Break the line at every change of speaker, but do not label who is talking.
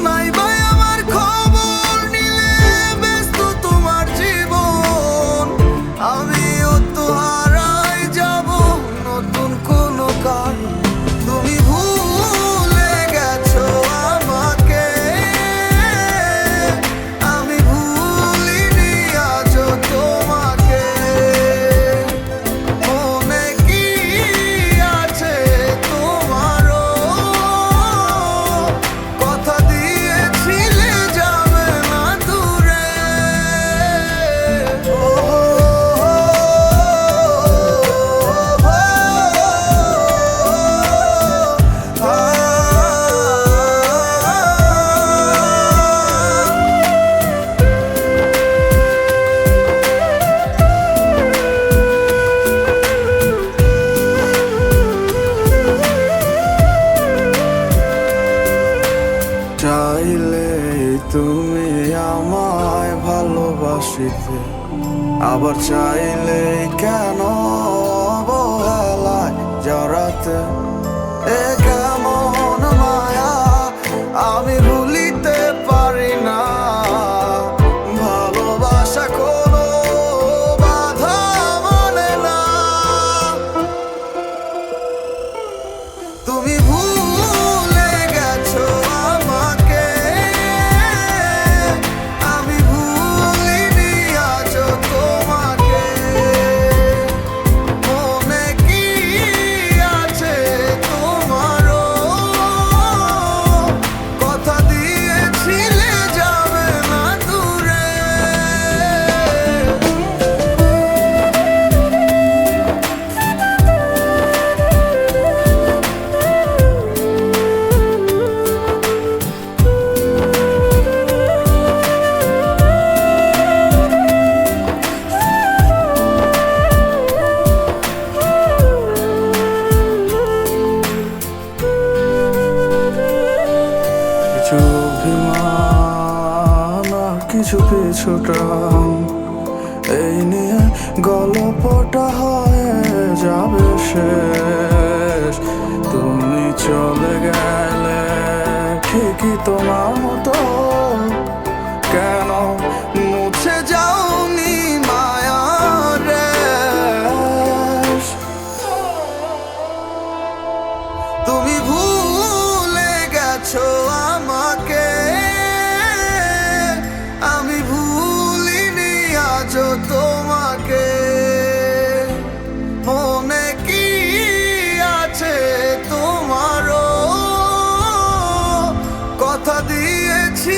নাই ভাই আমার খবর নিলে ব্যস্ত তোমার জীবন, আমিও তো হারাই যাব নতুন কোনো কারণ। তুমি ভুলে গেছো আমাকে, আমি ভুলিনি আজও তোমাকে। মনে কি আছে তোমারও, কথা দিয়েছিলে যাবে না দূরে। চাইলে তুমি আমায় ভালোবাসিতে, আবার চাইলে কেন অবহেলায় জড়াতে। এ কেমন মায়া আমি ভুলিতে পারি না, ভালোবাসা কোনো বাধা মানে না। তুমি ভুলে গেছো আমাকে, আমি ভুলিনি আজও তোমাকে। মনে কি আছে তোমারও, কথা দিয়েছিলে যাবে না দূরে। কিছু অভিমান আর কিছু পিছুটান, এই নিয়ে গল্পটা হয়ে যাবে শেষ। তুমি চলে গেলে ঠিকই তোমার মতো, কেন মুছে যাওনি মায়ার রেশ। তুমি ভুলে গেছো আমাকে, আমি ভুলিনি আজও তোমাকে। মনে কি আছে তোমারও, কথা দিয়েছি